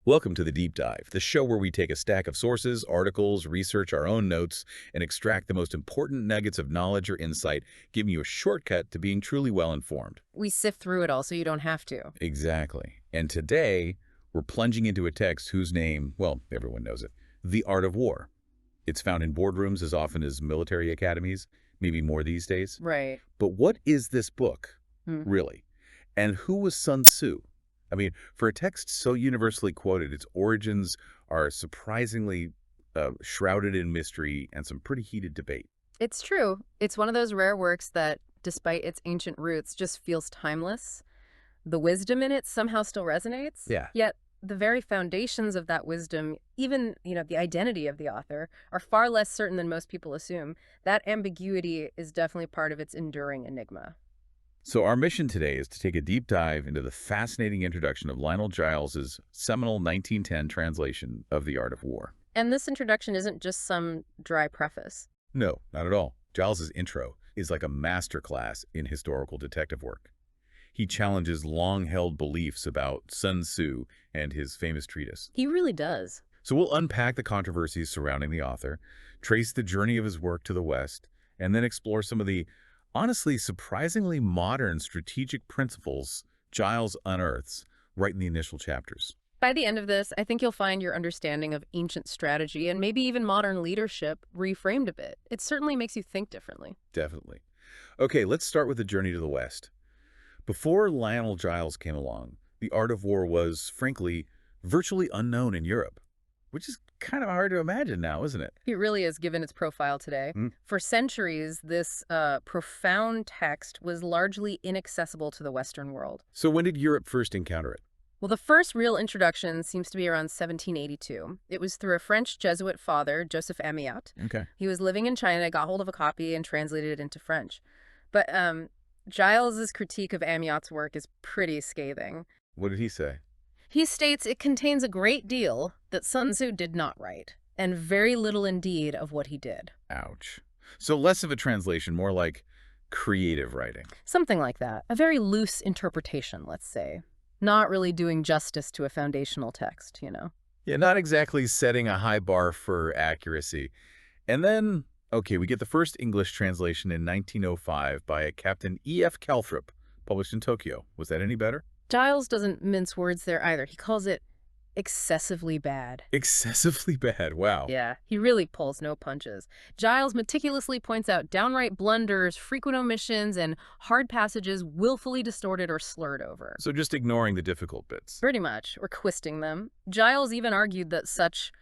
Welcome to the Deep Dive, the show where we take a stack of sources, articles, research our own notes, and extract the most important nuggets of knowledge or insight, giving you a shortcut to being truly well-informed. We sift through it all so you don't have to. Exactly. And today, we're plunging into a text whose name, well, everyone knows it, The Art of War. It's found in boardrooms as often as military academies, maybe more these days. Right. But what is this book, Hmm. really? And who was Sun Tzu? I mean, for a text so universally quoted, its origins are surprisingly shrouded in mystery and some pretty heated debate. It's true. It's one of those rare works that, despite its ancient roots, just feels timeless. The wisdom in it somehow still resonates. Yeah. Yet the very foundations of that wisdom, even, the identity of the author, are far less certain than most people assume. That ambiguity is definitely part of its enduring enigma. So our mission today is to take a deep dive into the fascinating introduction of Lionel Giles's seminal 1910 translation of The Art of War. And this introduction isn't just some dry preface. No, not at all. Giles's intro is like a masterclass in historical detective work. He challenges long-held beliefs about Sun Tzu and his famous treatise. He really does. So we'll unpack the controversies surrounding the author, trace the journey of his work to the West, and then explore some of the honestly surprisingly modern strategic principles Giles unearths right in the initial chapters. By the end of this, I think you'll find your understanding of ancient strategy and maybe even modern leadership reframed a bit. It certainly makes you think differently. Definitely. Okay, let's start with the journey to the West. Before Lionel Giles came along, the art of war was, frankly, virtually unknown in Europe, which is kind of hard to imagine now, isn't it? It really is, given its profile today. For centuries, this profound text was largely inaccessible to the Western world. So when did Europe first encounter it? Well, the first real introduction seems to be around 1782. It was through a French Jesuit father, Joseph Amiot. Okay. He was living in China, got hold of a copy, and translated it into French. But Giles's critique of Amiot's work is pretty scathing. What did he say? He states it contains a great deal that Sun Tzu did not write, and very little indeed of what he did. Ouch. So less of a translation, more like creative writing. Something like that. A very loose interpretation, let's say. Not really doing justice to a foundational text, Yeah, not exactly setting a high bar for accuracy. And then, okay, we get the first English translation in 1905 by a Captain E.F. Calthrop, published in Tokyo. Was that any better? Giles doesn't mince words there either. He calls it excessively bad. Excessively bad, wow. Yeah, he really pulls no punches. Giles meticulously points out downright blunders, frequent omissions, and hard passages willfully distorted or slurred over. So just ignoring the difficult bits. Pretty much, or twisting them. Giles even argued that such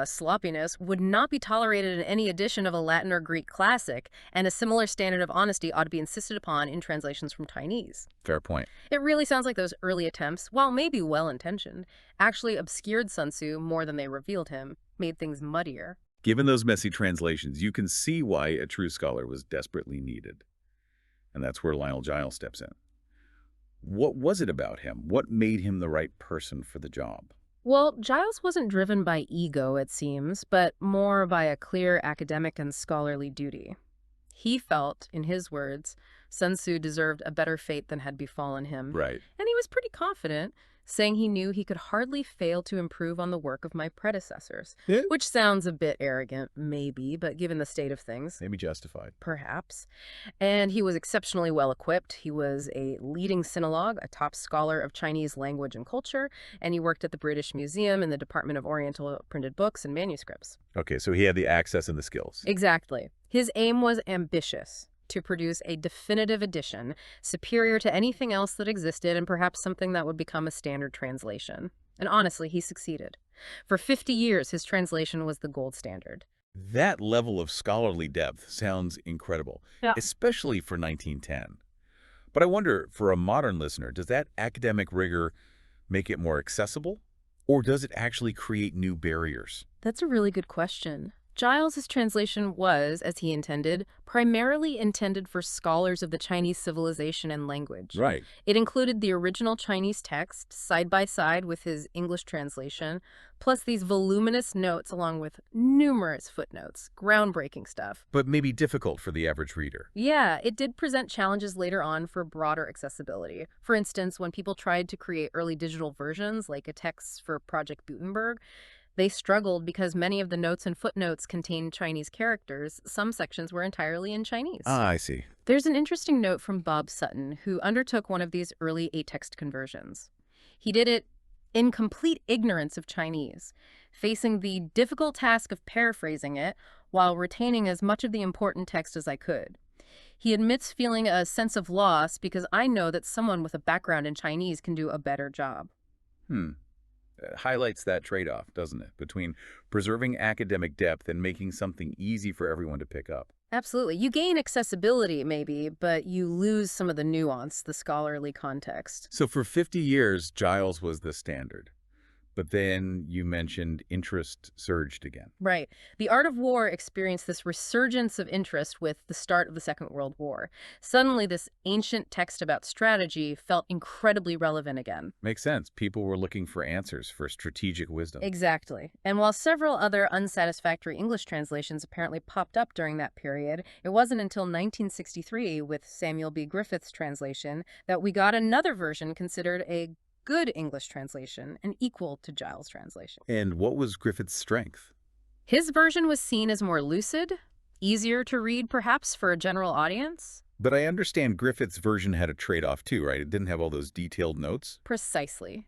sloppiness would not be tolerated in any edition of a Latin or Greek classic, and a similar standard of honesty ought to be insisted upon in translations from Chinese. Fair point. It really sounds like those early attempts, while maybe well-intentioned, actually obscured Sun Tzu more than they revealed him, made things muddier. Given those messy translations, you can see why a true scholar was desperately needed. And that's where Lionel Giles steps in. What was it about him? What made him the right person for the job? Well, Giles wasn't driven by ego, it seems, but more by a clear academic and scholarly duty. He felt, in his words, Sun Tzu deserved a better fate than had befallen him. Right. And he was pretty confident, saying he knew he could hardly fail to improve on the work of my predecessors. Yeah. Which sounds a bit arrogant, maybe, but given the state of things, Maybe justified. perhaps. And he was exceptionally well equipped. He was a leading sinologue, a top scholar of Chinese language and culture, and he worked at the British Museum in the Department of Oriental Printed Books and Manuscripts. Okay, so he had the access and the skills. Exactly. His aim was ambitious, to produce a definitive edition, superior to anything else that existed and perhaps something that would become a standard translation. And honestly, he succeeded. For 50 years, his translation was the gold standard. That level of scholarly depth sounds incredible, Yeah. especially for 1910. But I wonder, for a modern listener, does that academic rigor make it more accessible? Or does it actually create new barriers? That's a really good question. Giles's translation was, as he intended, primarily intended for scholars of the Chinese civilization and language. Right. It included the original Chinese text, side by side with his English translation, plus these voluminous notes along with numerous footnotes. Groundbreaking stuff. But maybe difficult for the average reader. Yeah, it did present challenges later on for broader accessibility. For instance, when people tried to create early digital versions, like a text for Project Gutenberg, they struggled because many of the notes and footnotes contained Chinese characters. Some sections were entirely in Chinese. Ah, I see. There's an interesting note from Bob Sutton, who undertook one of these early A-text conversions. He did it in complete ignorance of Chinese, facing the difficult task of paraphrasing it while retaining as much of the important text as I could. He admits feeling a sense of loss because I know that someone with a background in Chinese can do a better job. It highlights that trade-off, doesn't it, between preserving academic depth and making something easy for everyone to pick up. Absolutely. You gain accessibility, maybe, but you lose some of the nuance, the scholarly context. So for 50 years, Giles was the standard. But then you mentioned interest surged again. Right. The art of war experienced this resurgence of interest with the start of the Second World War. Suddenly, this ancient text about strategy felt incredibly relevant again. Makes sense. People were looking for answers, for strategic wisdom. Exactly. And while several other unsatisfactory English translations apparently popped up during that period, it wasn't until 1963, with Samuel B. Griffith's translation, that we got another version considered a good English translation and equal to Giles' translation. And what was Griffith's strength? His version was seen as more lucid, easier to read perhaps for a general audience. But I understand Griffith's version had a trade-off too, right? It didn't have all those detailed notes. Precisely.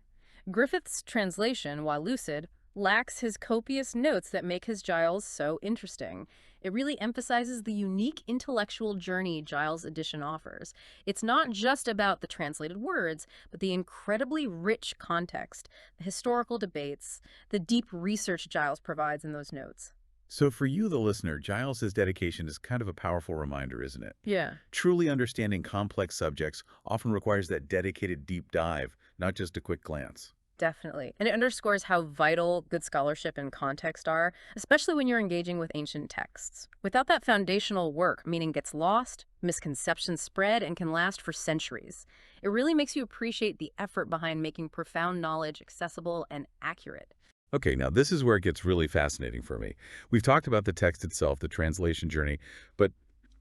Griffith's translation, while lucid, lacks his copious notes that make his Giles so interesting. It really emphasizes the unique intellectual journey Giles' edition offers. It's not just about the translated words, but the incredibly rich context, the historical debates, the deep research Giles provides in those notes. So for you, the listener, Giles' dedication is kind of a powerful reminder, isn't it? Yeah. Truly understanding complex subjects often requires that dedicated deep dive, not just a quick glance. Definitely. And it underscores how vital good scholarship and context are, especially when you're engaging with ancient texts. Without that foundational work, meaning gets lost, misconceptions spread, and can last for centuries. It really makes you appreciate the effort behind making profound knowledge accessible and accurate. Okay, now this is where it gets really fascinating for me. We've talked about the text itself, the translation journey, but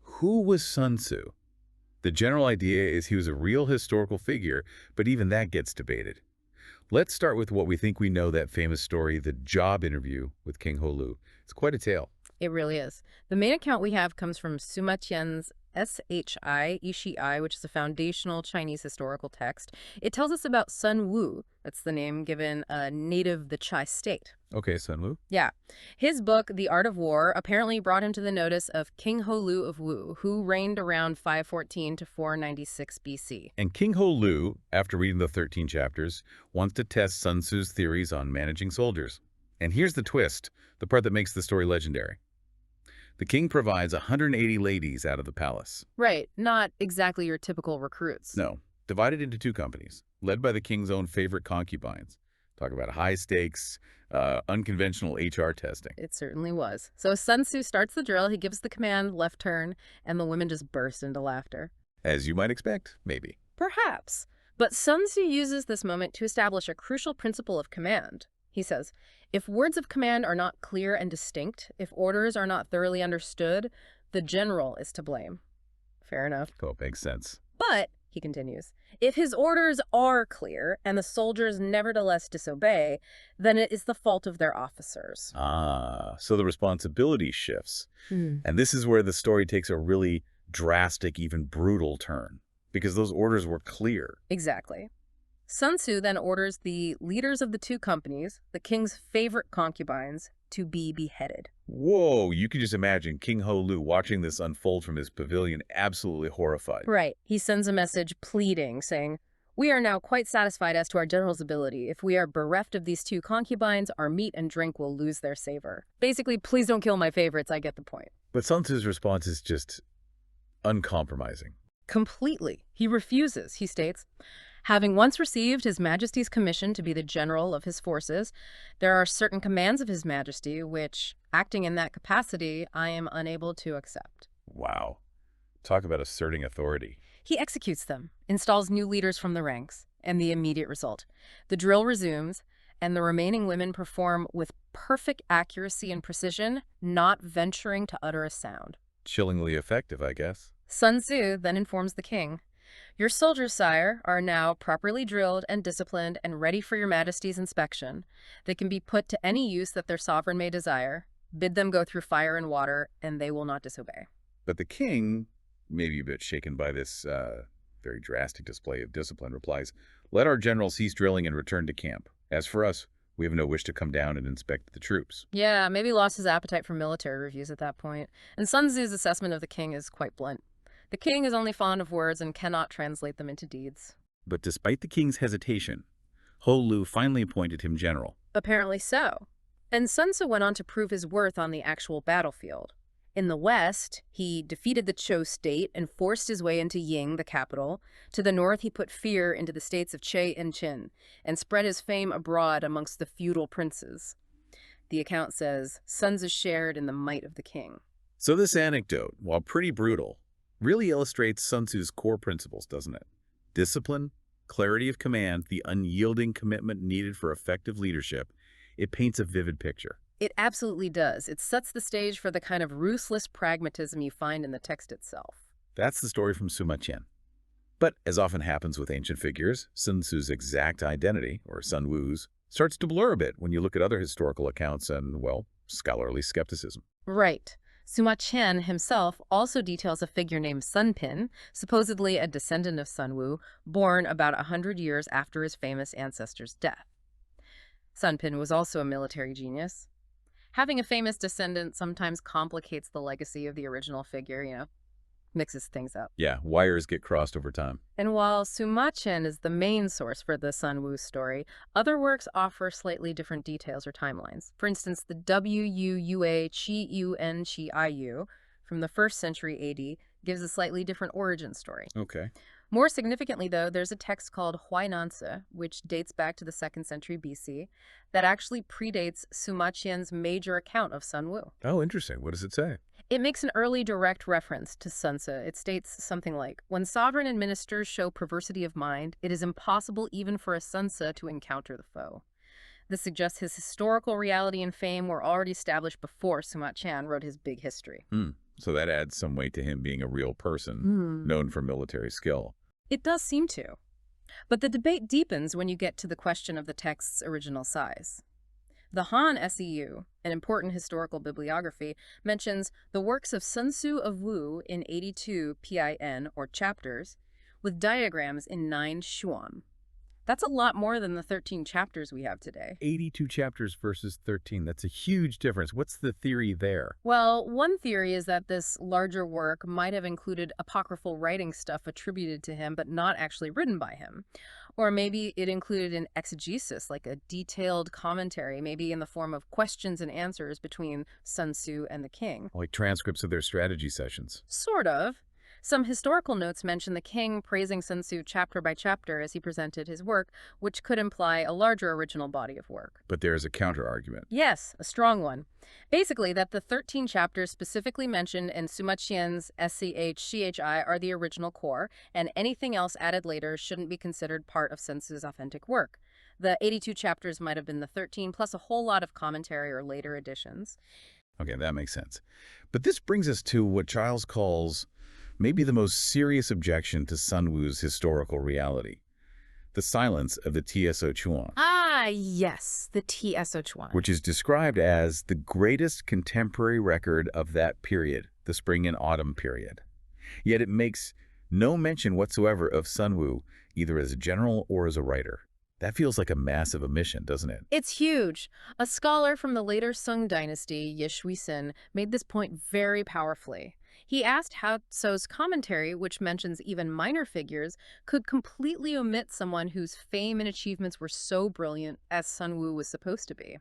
who was Sun Tzu? The general idea is he was a real historical figure, but even that gets debated. Let's start with what we think we know, that famous story, the job interview with King Ho Lu. It's quite a tale. It really is. The main account we have comes from Sima Qian's SHIH, which is a foundational Chinese historical text. It tells us about Sun Wu, that's the name given a native of the Chai state. Okay, Sun Wu. Yeah. His book, The Art of War, apparently brought him to the notice of King Ho Lu of Wu, who reigned around 514 to 496 BC. And King Ho Lu, after reading the 13 chapters, wants to test Sun Tzu's theories on managing soldiers. And here's the twist, the part that makes the story legendary. The king provides 180 ladies out of the palace. Right, not exactly your typical recruits. No, divided into two companies, led by the king's own favorite concubines. Talk about high stakes, unconventional HR testing. It certainly was. So Sun Tzu starts the drill, he gives the command, left turn, and the women just burst into laughter. As you might expect, maybe. Perhaps. But Sun Tzu uses this moment to establish a crucial principle of command. He says, if words of command are not clear and distinct, if orders are not thoroughly understood, the general is to blame. Fair enough. Oh, makes sense. But, he continues, if his orders are clear and the soldiers nevertheless disobey, then it is the fault of their officers. Ah, so the responsibility shifts. And this is where the story takes a really drastic, even brutal turn, because those orders were clear. Exactly. Sun Tzu then orders the leaders of the two companies, the king's favorite concubines, to be beheaded. Whoa, you can just imagine King Ho Lu watching this unfold from his pavilion, absolutely horrified. Right. He sends a message pleading, saying, we are now quite satisfied as to our general's ability. If we are bereft of these two concubines, our meat and drink will lose their savor. Basically, please don't kill my favorites, I get the point. But Sun Tzu's response is just uncompromising. Completely. He refuses, he states. Having once received His Majesty's commission to be the general of his forces, there are certain commands of His Majesty which, acting in that capacity, I am unable to accept. Wow. Talk about asserting authority. He executes them, installs new leaders from the ranks, and the immediate result. The drill resumes, and the remaining women perform with perfect accuracy and precision, not venturing to utter a sound. Chillingly effective, I guess. Sun Tzu then informs the king, "Your soldiers, sire, are now properly drilled and disciplined and ready for your majesty's inspection. They can be put to any use that their sovereign may desire. Bid them go through fire and water, and they will not disobey." But the king, maybe a bit shaken by this very drastic display of discipline, replies, "Let our general cease drilling and return to camp. As for us, we have no wish to come down and inspect the troops." Yeah, maybe lost his appetite for military reviews at that point. And Sun Tzu's assessment of the king is quite blunt. The king is only fond of words and cannot translate them into deeds. But despite the king's hesitation, Ho Lu finally appointed him general. Apparently so. And Sun Tzu went on to prove his worth on the actual battlefield. In the west, he defeated the Chou state and forced his way into Ying, the capital. To the north, he put fear into the states of Che and Qin and spread his fame abroad amongst the feudal princes. The account says, Sun Tzu shared in the might of the king. So this anecdote, while pretty brutal, really illustrates Sun Tzu's core principles, doesn't it? Discipline, clarity of command, the unyielding commitment needed for effective leadership. It paints a vivid picture. It absolutely does. It sets the stage for the kind of ruthless pragmatism you find in the text itself. That's the story from Sima Qian. But as often happens with ancient figures, Sun Tzu's exact identity, or Sun Wu's, starts to blur a bit when you look at other historical accounts and, well, scholarly skepticism. Right. Sima Qian himself also details a figure named Sun Pin, supposedly a descendant of Sun Wu, born about 100 years after his famous ancestor's death. Sun Pin was also a military genius. Having a famous descendant sometimes complicates the legacy of the original figure, mixes things up. Yeah, wires get crossed over time. And while Sima Qian is the main source for the Sun Wu story, other works offer slightly different details or timelines. For instance, the Wuua CHUAN Chiu from the 1st century AD gives a slightly different origin story. Okay. More significantly, though, there's a text called Huainanzi, which dates back to the 2nd century BC, that actually predates Sima Qian's major account of Sun Wu. Oh, interesting. What does it say? It makes an early direct reference to Sun Tzu. It states something like, "When sovereign and ministers show perversity of mind, it is impossible even for a Sun Tzu to encounter the foe." This suggests his historical reality and fame were already established before Sima Qian wrote his big history. So that adds some weight to him being a real person, known for military skill. It does seem to. But the debate deepens when you get to the question of the text's original size. The Han SEU, an important historical bibliography, mentions the works of Sun Tzu of Wu in 82 PIN, or chapters, with diagrams in 9 CHUAN. That's a lot more than the 13 chapters we have today. 82 chapters versus 13. That's a huge difference. What's the theory there? Well, one theory is that this larger work might have included apocryphal writing stuff attributed to him but not actually written by him. Or maybe it included an exegesis, like a detailed commentary, maybe in the form of questions and answers between Sun Tzu and the king. Like transcripts of their strategy sessions. Sort of. Some historical notes mention the king praising Sun Tzu chapter by chapter as he presented his work, which could imply a larger original body of work. But there is a counter-argument. Yes, a strong one. Basically, that the 13 chapters specifically mentioned in Sima Qian's SHIH are the original core, and anything else added later shouldn't be considered part of Sun Tzu's authentic work. The 82 chapters might have been the 13, plus a whole lot of commentary or later additions. Okay, that makes sense. But this brings us to what Giles calls maybe the most serious objection to Sun Wu's historical reality: the silence of the TSO CHUAN. Ah, yes, the TSO CHUAN. Which is described as the greatest contemporary record of that period, the spring and autumn period. Yet it makes no mention whatsoever of Sun Wu, either as a general or as a writer. That feels like a massive omission, doesn't it? It's huge. A scholar from the later Sung dynasty, Ye Shuisin, made this point very powerfully. He asked how Tso's commentary, which mentions even minor figures, could completely omit someone whose fame and achievements were so brilliant as Sun Wu was supposed to be.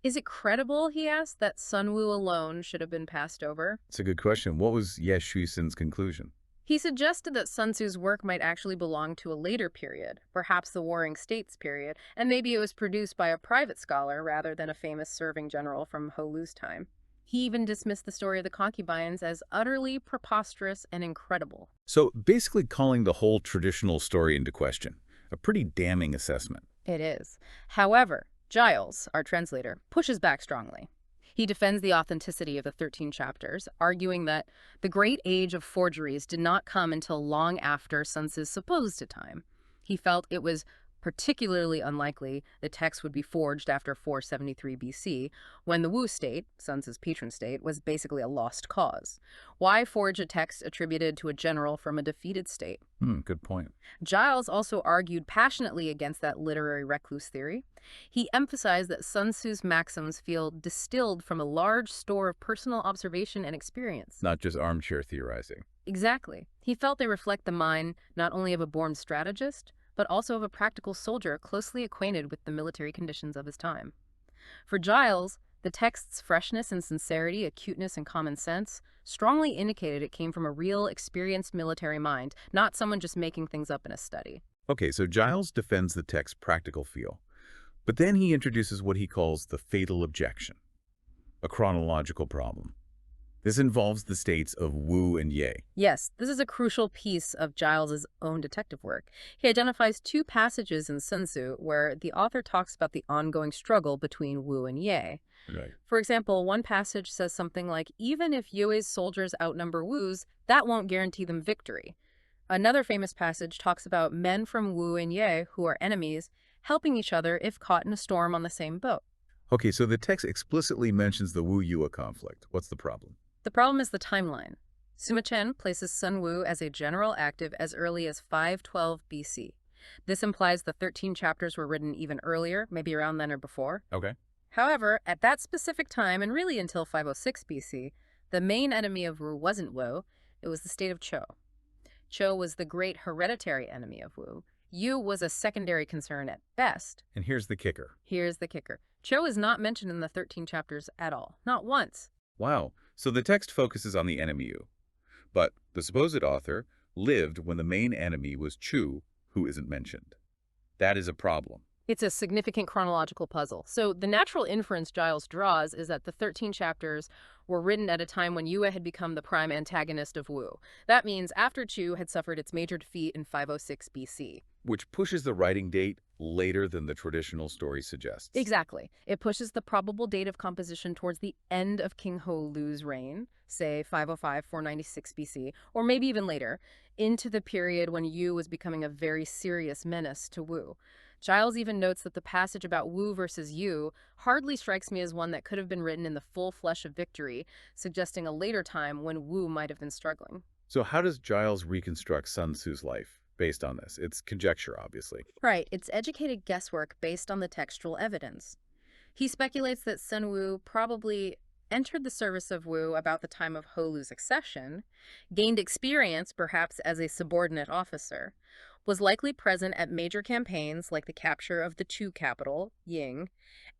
Is it credible, he asked, that Sun Wu alone should have been passed over? It's a good question. What was Ye Shuisin's conclusion? He suggested that Sun Tzu's work might actually belong to a later period, perhaps the Warring States period, and maybe it was produced by a private scholar rather than a famous serving general from Ho Lu's time. He even dismissed the story of the concubines as utterly preposterous and incredible. So basically calling the whole traditional story into question. A pretty damning assessment. It is. However, Giles, our translator, pushes back strongly. He defends the authenticity of the 13 chapters, arguing that the great age of forgeries did not come until long after Sun Tzu's supposed time. He felt it was particularly unlikely the text would be forged after 473 BC, when the Wu state, Sun Tzu's patron state, was basically a lost cause. Why forge a text attributed to a general from a defeated state? Good point. Giles also argued passionately against that literary recluse theory. He emphasized that Sun Tzu's maxims feel distilled from a large store of personal observation and experience. Not just armchair theorizing. Exactly. He felt they reflect the mind not only of a born strategist, but also of a practical soldier closely acquainted with the military conditions of his time. For Giles, the text's freshness and sincerity, acuteness and common sense, strongly indicated it came from a real, experienced military mind, not someone just making things up in a study. Okay, so Giles defends the text's practical feel, but then he introduces what he calls the fatal objection, a chronological problem. This involves the states of Wu and Ye. Yes, this is a crucial piece of Giles's own detective work. He identifies two passages in Sun Tzu where the author talks about the ongoing struggle between Wu and Ye. Right. For example, one passage says something like, even if Yue's soldiers outnumber Wu's, that won't guarantee them victory. Another famous passage talks about men from Wu and Ye, who are enemies, helping each other if caught in a storm on the same boat. Okay, so the text explicitly mentions the Wu-Yue conflict. What's the problem? The problem is the timeline. Sima Chen places Sun Wu as a general active as early as 512 BC. This implies the 13 chapters were written even earlier, maybe around then or before. Okay. However, at that specific time, and really until 506 BC, the main enemy of Wu wasn't Wu, it was the state of Chou. Chou was the great hereditary enemy of Wu. Yu was a secondary concern at best. And here's the kicker. Here's the kicker. Chou is not mentioned in the 13 chapters at all. Not once. Wow. So the text focuses on the enemy Yu. But the supposed author lived when the main enemy was Chu, who isn't mentioned. That is a problem. It's a significant chronological puzzle. So the natural inference Giles draws is that the 13 chapters were written at a time when Yue had become the prime antagonist of Wu. That means after Chu had suffered its major defeat in 506 BC. Which pushes the writing date later than the traditional story suggests. Exactly. It pushes the probable date of composition towards the end of King Ho Lu's reign, say 505-496 BC, or maybe even later, into the period when Yu was becoming a very serious menace to Wu. Giles even notes that the passage about Wu versus Yu hardly strikes me as one that could have been written in the full flesh of victory, suggesting a later time when Wu might have been struggling. So how does Giles reconstruct Sun Tzu's life based on this? It's conjecture, obviously. Right, it's educated guesswork based on the textual evidence. He speculates that Sun Wu probably entered the service of Wu about the time of Ho Lu's accession, gained experience perhaps as a subordinate officer, was likely present at major campaigns like the capture of the Chu capital, Ying,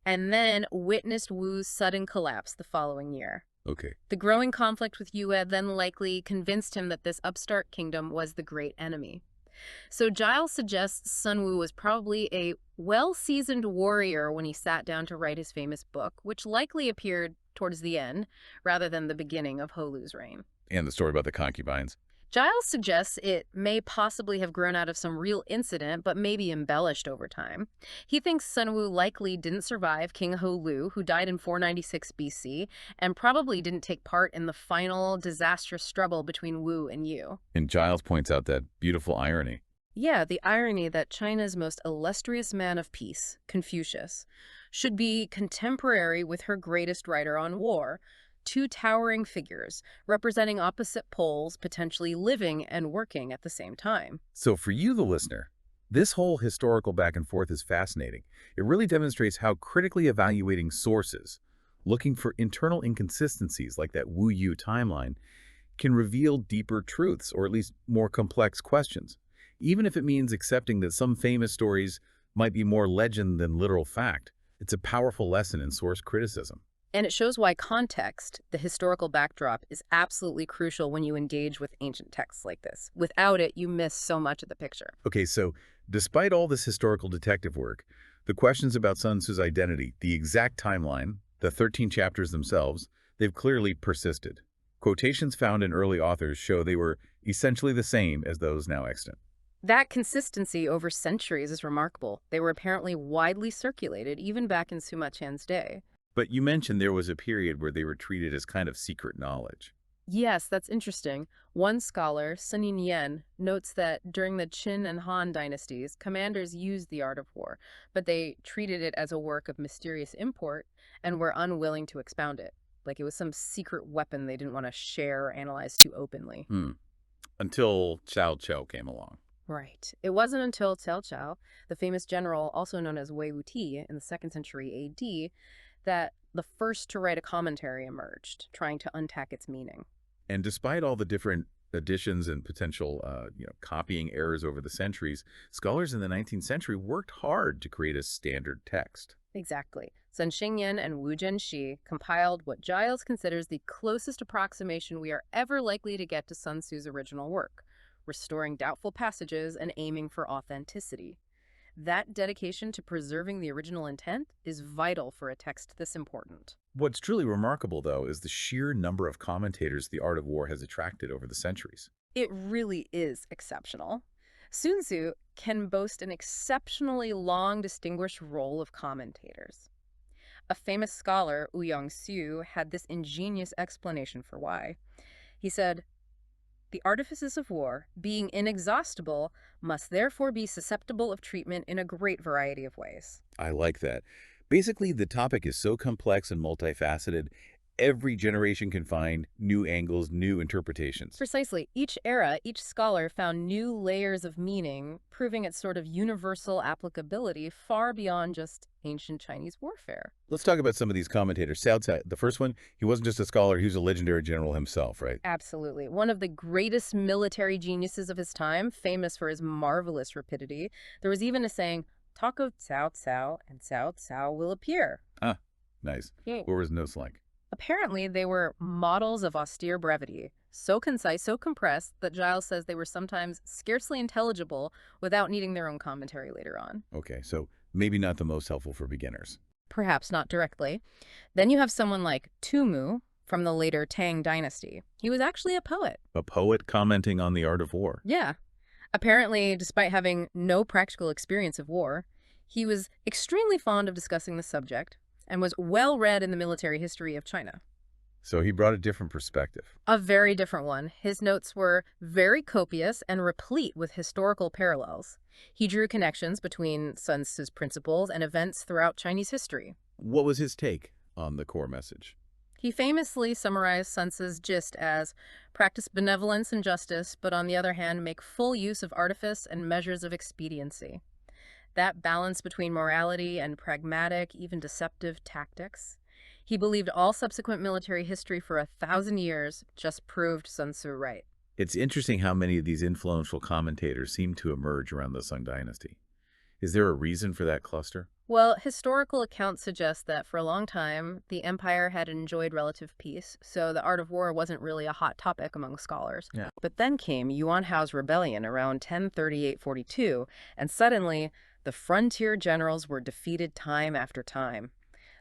and then witnessed Wu's sudden collapse the following year. Okay. The growing conflict with Yue then likely convinced him that this upstart kingdom was the great enemy. So Giles suggests Sun Wu was probably a well-seasoned warrior when he sat down to write his famous book, which likely appeared towards the end rather than the beginning of Ho Lu's reign. And the story about the concubines. Giles suggests it may possibly have grown out of some real incident, but maybe embellished over time. He thinks Sun Wu likely didn't survive King Ho Lu, who died in 496 BC, and probably didn't take part in the final disastrous struggle between Wu and Yu. And Giles points out that beautiful irony. Yeah, the irony that China's most illustrious man of peace, Confucius, should be contemporary with her greatest writer on war. Two towering figures, representing opposite poles, potentially living and working at the same time. So for you, the listener, this whole historical back and forth is fascinating. It really demonstrates how critically evaluating sources, looking for internal inconsistencies like that Wu-Yu timeline, can reveal deeper truths or at least more complex questions, even if it means accepting that some famous stories might be more legend than literal fact. It's a powerful lesson in source criticism. And it shows why context, the historical backdrop, is absolutely crucial when you engage with ancient texts like this. Without it, you miss so much of the picture. Okay, so despite all this historical detective work, the questions about Sun Tzu's identity, the exact timeline, the 13 chapters themselves, they've clearly persisted. Quotations found in early authors show they were essentially the same as those now extant. That consistency over centuries is remarkable. They were apparently widely circulated even back in Sima Qian's day. But you mentioned there was a period where they were treated as kind of secret knowledge. Yes, that's interesting. One scholar, Sun Yan, notes that during the Qin and Han dynasties, commanders used the art of war, but they treated it as a work of mysterious import and were unwilling to expound it. Like it was some secret weapon they didn't want to share or analyze too openly. Until Cao Cao came along. Right. It wasn't until Cao Cao, the famous general also known as Wei Wuti in the 2nd century AD, that the first to write a commentary emerged, trying to unpack its meaning. And despite all the different additions and potential copying errors over the centuries, scholars in the 19th century worked hard to create a standard text. Exactly. Sun Xingyan and Wu Zhenxi compiled what Giles considers the closest approximation we are ever likely to get to Sun Tzu's original work, restoring doubtful passages and aiming for authenticity. That dedication to preserving the original intent is vital for a text this important. What's truly remarkable, though, is the sheer number of commentators the art of war has attracted over the centuries. It really is exceptional. Sun Tzu can boast an exceptionally long, distinguished roll of commentators. A famous scholar, Wu Yongxu, had this ingenious explanation for why. He said, "The artifices of war, being inexhaustible, must therefore be susceptible of treatment in a great variety of ways." I like that. Basically, the topic is so complex and multifaceted, every generation can find new angles, new interpretations. Precisely. Each era, each scholar found new layers of meaning, proving its sort of universal applicability far beyond just ancient Chinese warfare. Let's talk about some of these commentators. Cao Cao, the first one, he wasn't just a scholar, he was a legendary general himself, right? Absolutely. One of the greatest military geniuses of his time, famous for his marvelous rapidity. There was even a saying, "Talk of Cao Cao, and Cao Cao will appear." Ah, nice. Yeah. What was his notes like? Apparently, they were models of austere brevity, so concise, so compressed that Giles says they were sometimes scarcely intelligible without needing their own commentary later on. Okay, so maybe not the most helpful for beginners. Perhaps not directly. Then you have someone like Tumu from the later Tang dynasty. He was actually a poet. A poet commenting on the art of war. Yeah. Apparently, despite having no practical experience of war, he was extremely fond of discussing the subject and was well read in the military history of China. So he brought a different perspective. A very different one. His notes were very copious and replete with historical parallels. He drew connections between Sun Tzu's principles and events throughout Chinese history. What was his take on the core message? He famously summarized Sun Tzu's gist as practice benevolence and justice, but on the other hand, make full use of artifice and measures of expediency. That balance between morality and pragmatic, even deceptive tactics. He believed all subsequent military history for 1,000 years just proved Sun Tzu right. It's interesting how many of these influential commentators seem to emerge around the Sung dynasty. Is there a reason for that cluster? Well, historical accounts suggest that for a long time, the empire had enjoyed relative peace, so the art of war wasn't really a hot topic among scholars. Yeah. But then came Yuan Hao's rebellion around 1038-42, and suddenly, the frontier generals were defeated time after time.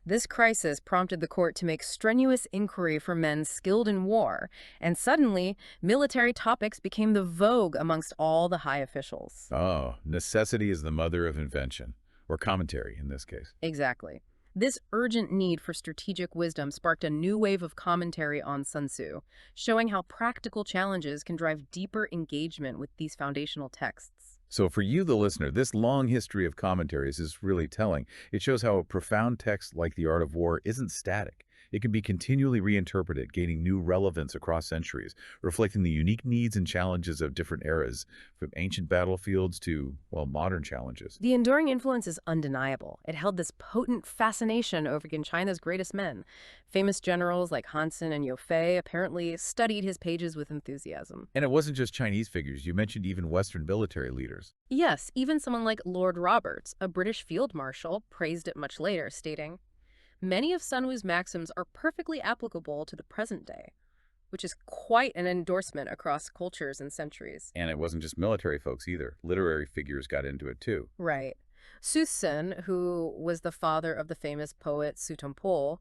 This crisis prompted the court to make strenuous inquiry for men skilled in war, and suddenly, military topics became the vogue amongst all the high officials. Oh, necessity is the mother of invention, or commentary in this case. Exactly. This urgent need for strategic wisdom sparked a new wave of commentary on Sun Tzu, showing how practical challenges can drive deeper engagement with these foundational texts. So for you, the listener, this long history of commentaries is really telling. It shows how a profound text like The Art of War isn't static. It can be continually reinterpreted, gaining new relevance across centuries, reflecting the unique needs and challenges of different eras, from ancient battlefields to, well, modern challenges. The enduring influence is undeniable. It held this potent fascination over China's greatest men. Famous generals like Han Sen and Liu Fei apparently studied his pages with enthusiasm. And it wasn't just Chinese figures. You mentioned even Western military leaders. Yes, even someone like Lord Roberts, a British field marshal, praised it much later, stating, Many of Sun Tzu's maxims are perfectly applicable to the present day, which is quite an endorsement across cultures and centuries. And it wasn't just military folks either. Literary figures got into it too. Right. Su Sun, who was the father of the famous poet Su Tongpo,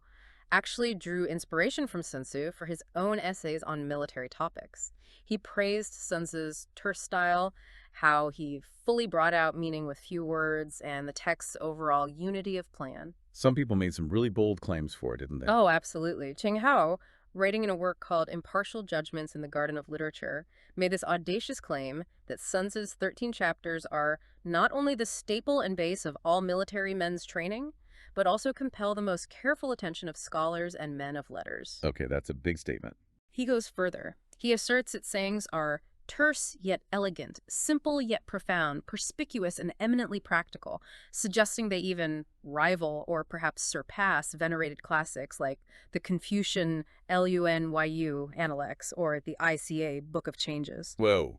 actually drew inspiration from Sun Tzu for his own essays on military topics. He praised Sun Tzu's terse style, how he fully brought out meaning with few words, and the text's overall unity of plan. Some people made some really bold claims for it, didn't they? Oh, absolutely. Cheng Hao, writing in a work called Impartial Judgments in the Garden of Literature, made this audacious claim that Sun Tzu's 13 chapters are not only the staple and base of all military men's training, but also compel the most careful attention of scholars and men of letters. Okay, that's a big statement. He goes further. He asserts its sayings are terse yet elegant, simple yet profound, perspicuous and eminently practical, suggesting they even rival or perhaps surpass venerated classics like the Confucian Lunyu Analects or the ICA Book of Changes. Whoa.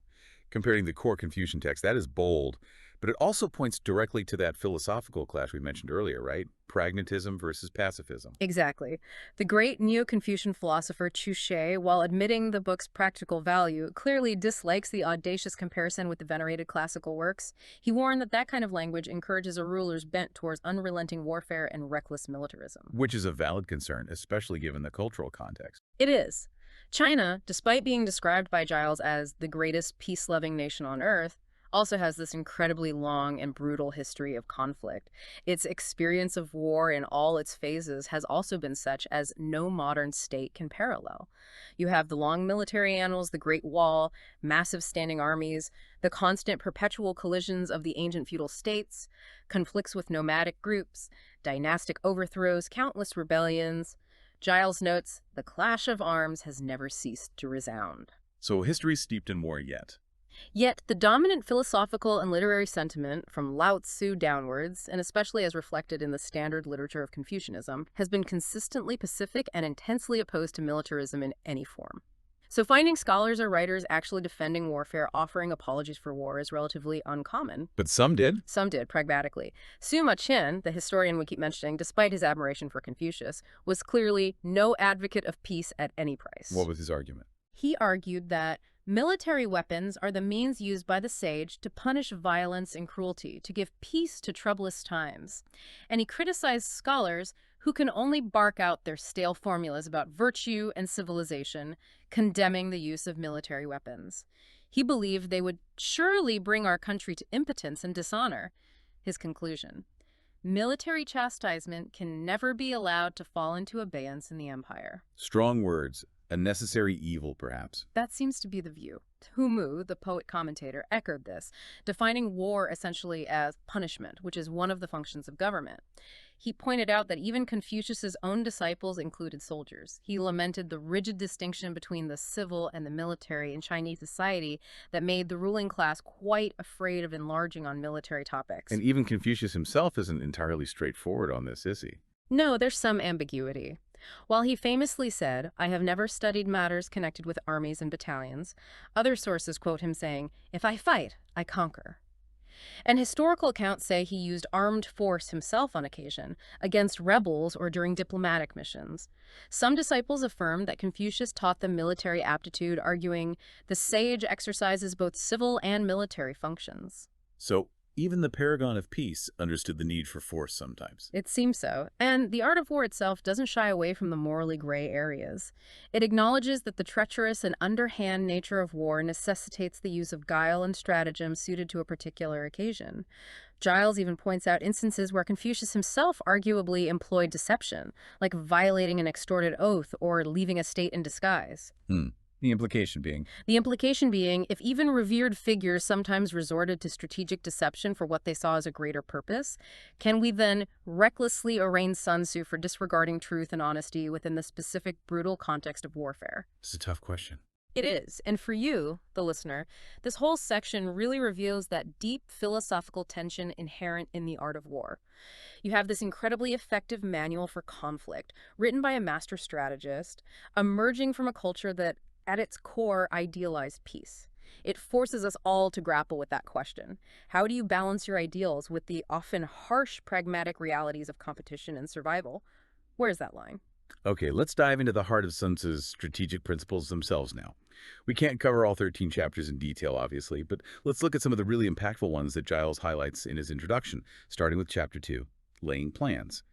Comparing the core Confucian text, that is bold. But it also points directly to that philosophical clash we mentioned earlier, right? Pragmatism versus pacifism. Exactly. The great Neo-Confucian philosopher Chu, while admitting the book's practical value, clearly dislikes the audacious comparison with the venerated classical works. He warned that that kind of language encourages a ruler's bent towards unrelenting warfare and reckless militarism. Which is a valid concern, especially given the cultural context. It is. China, despite being described by Giles as the greatest peace-loving nation on earth, also has this incredibly long and brutal history of conflict. Its experience of war in all its phases has also been such as no modern state can parallel. You have the long military annals, the Great Wall, massive standing armies, the constant perpetual collisions of the ancient feudal states, conflicts with nomadic groups, dynastic overthrows, countless rebellions. Giles notes, the clash of arms has never ceased to resound. So history's steeped in war yet. Yet the dominant philosophical and literary sentiment from Lao Tzu downwards, and especially as reflected in the standard literature of Confucianism, has been consistently pacific and intensely opposed to militarism in any form. So finding scholars or writers actually defending warfare, offering apologies for war, is relatively uncommon. But some did? Some did, pragmatically. Sima Qian, the historian we keep mentioning, despite his admiration for Confucius, was clearly no advocate of peace at any price. What was his argument? He argued that military weapons are the means used by the sage to punish violence and cruelty, to give peace to troublous times. And he criticized scholars who can only bark out their stale formulas about virtue and civilization, condemning the use of military weapons. He believed they would surely bring our country to impotence and dishonor. His conclusion: military chastisement can never be allowed to fall into abeyance in the empire. Strong words. A necessary evil, perhaps. That seems to be the view. Hu Mu, the poet-commentator, echoed this, defining war essentially as punishment, which is one of the functions of government. He pointed out that even Confucius's own disciples included soldiers. He lamented the rigid distinction between the civil and the military in Chinese society that made the ruling class quite afraid of enlarging on military topics. And even Confucius himself isn't entirely straightforward on this, is he? No, there's some ambiguity. While he famously said, "I have never studied matters connected with armies and battalions," other sources quote him saying, "If I fight, I conquer." And historical accounts say he used armed force himself on occasion, against rebels or during diplomatic missions. Some disciples affirm that Confucius taught them military aptitude, arguing the sage exercises both civil and military functions. So even the paragon of peace understood the need for force sometimes. It seems so. And the art of war itself doesn't shy away from the morally gray areas. It acknowledges that the treacherous and underhand nature of war necessitates the use of guile and stratagem suited to a particular occasion. Giles even points out instances where Confucius himself arguably employed deception, like violating an extorted oath or leaving a state in disguise. The implication being? The implication being, if even revered figures sometimes resorted to strategic deception for what they saw as a greater purpose, can we then recklessly arraign Sun Tzu for disregarding truth and honesty within the specific brutal context of warfare? It's a tough question. It is. And for you, the listener, this whole section really reveals that deep philosophical tension inherent in the art of war. You have this incredibly effective manual for conflict, written by a master strategist, emerging from a culture that at its core, idealized peace. It forces us all to grapple with that question. How do you balance your ideals with the often harsh pragmatic realities of competition and survival? Where's that line? Okay, let's dive into the heart of Sun Tzu's strategic principles themselves now. We can't cover all 13 chapters in detail, obviously, but let's look at some of the really impactful ones that Giles highlights in his introduction, starting with Chapter 2, Laying Plans.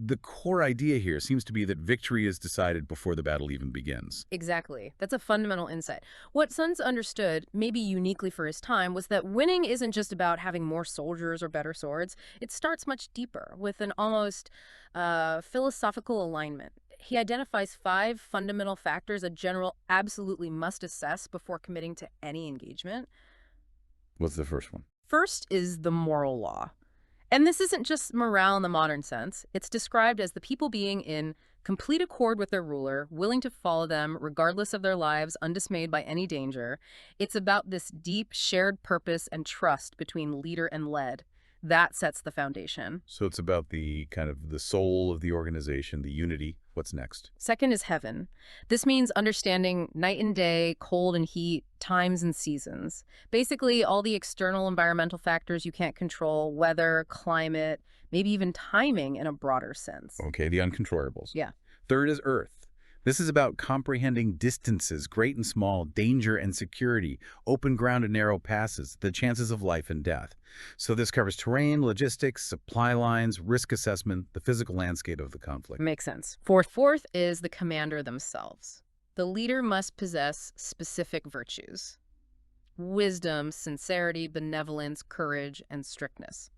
The core idea here seems to be that victory is decided before the battle even begins. Exactly. That's a fundamental insight. What Sun Tzu understood, maybe uniquely for his time, was that winning isn't just about having more soldiers or better swords. It starts much deeper, with an almost philosophical alignment. He identifies 5 fundamental factors a general absolutely must assess before committing to any engagement. What's the first one? First is the moral law. And this isn't just morale in the modern sense. It's described as the people being in complete accord with their ruler, willing to follow them regardless of their lives, undismayed by any danger. It's about this deep shared purpose and trust between leader and led. That sets the foundation. So it's about the kind of the soul of the organization, the unity. What's next? Second is heaven. This means understanding night and day, cold and heat, times and seasons. Basically, all the external environmental factors you can't control, weather, climate, maybe even timing in a broader sense. Okay, the uncontrollables. Yeah. Third is Earth. This is about comprehending distances, great and small, danger and security, open ground and narrow passes, the chances of life and death. So this covers terrain, logistics, supply lines, risk assessment, the physical landscape of the conflict. Makes sense. Fourth is the commander themselves. The leader must possess specific virtues: wisdom, sincerity, benevolence, courage, and strictness.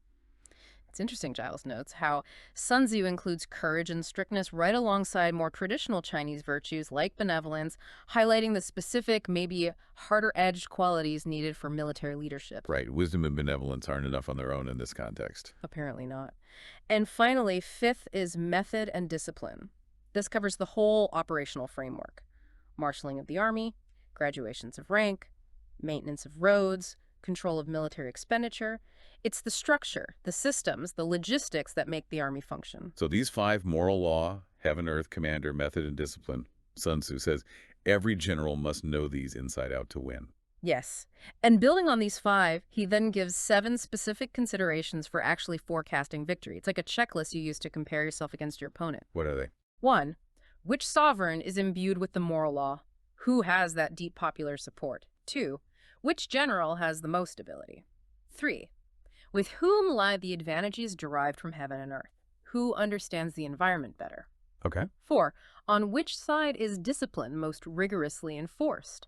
It's interesting, Giles notes, how Sun Tzu includes courage and strictness right alongside more traditional Chinese virtues like benevolence, highlighting the specific, maybe harder-edged qualities needed for military leadership. Right, wisdom and benevolence aren't enough on their own in this context. Apparently not. And finally, fifth is method and discipline. This covers the whole operational framework: marshaling of the army, graduations of rank, maintenance of roads, control of military expenditure. It's the structure, the systems, the logistics that make the army function. So these 5, moral law, heaven, earth, commander, method, and discipline, Sun Tzu says every general must know these inside out to win. Yes. And building on these 5, he then gives 7 specific considerations for actually forecasting victory. It's like a checklist you use to compare yourself against your opponent. What are they? 1, which sovereign is imbued with the moral law? Who has that deep popular support? 2, which general has the most ability? 3, with whom lie the advantages derived from heaven and earth? Who understands the environment better? Okay. 4, on which side is discipline most rigorously enforced?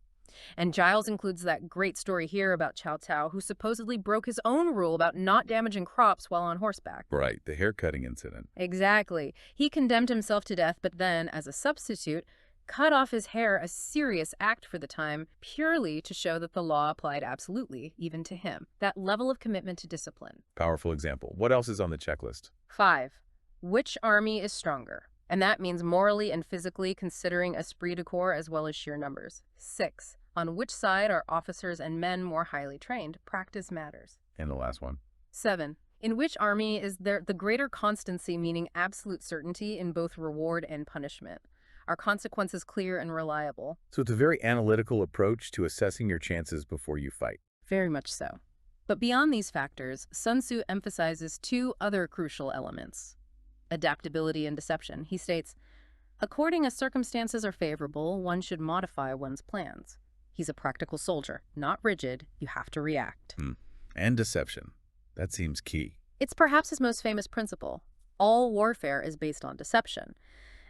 And Giles includes that great story here about Cao Cao, who supposedly broke his own rule about not damaging crops while on horseback. Right, the haircutting incident. Exactly. He condemned himself to death, but then, as a substitute, cut off his hair, a serious act for the time, purely to show that the law applied absolutely, even to him. That level of commitment to discipline. Powerful example. What else is on the checklist? 5, which army is stronger? And that means morally and physically, considering esprit de corps as well as sheer numbers. 6, on which side are officers and men more highly trained? Practice matters. And the last one. 7, in which army is there the greater constancy, meaning absolute certainty in both reward and punishment? Are consequences clear and reliable? So it's a very analytical approach to assessing your chances before you fight. Very much so. But beyond these factors, Sun Tzu emphasizes 2 other crucial elements: adaptability and deception. He states, according as circumstances are favorable, one should modify one's plans. He's a practical soldier, not rigid. You have to react. And deception. That seems key. It's perhaps his most famous principle. All warfare is based on deception.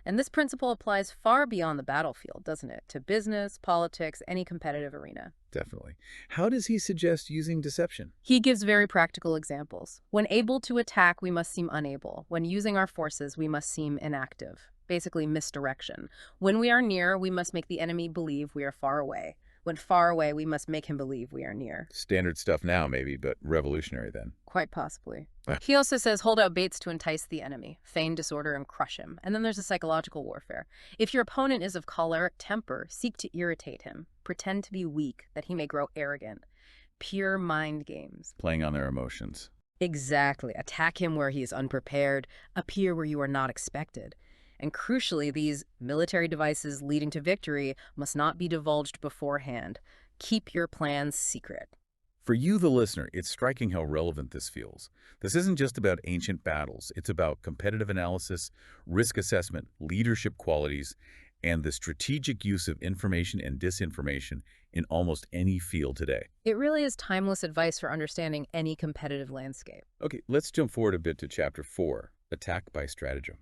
And this principle applies far beyond the battlefield, doesn't it? To business, politics, any competitive arena. Definitely. How does he suggest using deception? He gives very practical examples. When able to attack, we must seem unable. When using our forces, we must seem inactive. Basically, misdirection. When we are near, we must make the enemy believe we are far away. When far away, we must make him believe we are near. Standard stuff now, maybe, but revolutionary then. Quite possibly. Ah. He also says hold out baits to entice the enemy, feign disorder and crush him. And then there's a psychological warfare. If your opponent is of choleric temper, seek to irritate him. Pretend to be weak, that he may grow arrogant. Pure mind games. Playing on their emotions. Exactly. Attack him where he is unprepared. Appear where you are not expected. And crucially, these military devices leading to victory must not be divulged beforehand. Keep your plans secret. For you, the listener, it's striking how relevant this feels. This isn't just about ancient battles. It's about competitive analysis, risk assessment, leadership qualities, and the strategic use of information and disinformation in almost any field today. It really is timeless advice for understanding any competitive landscape. Okay, let's jump forward a bit to Chapter 4, Attack by Stratagem.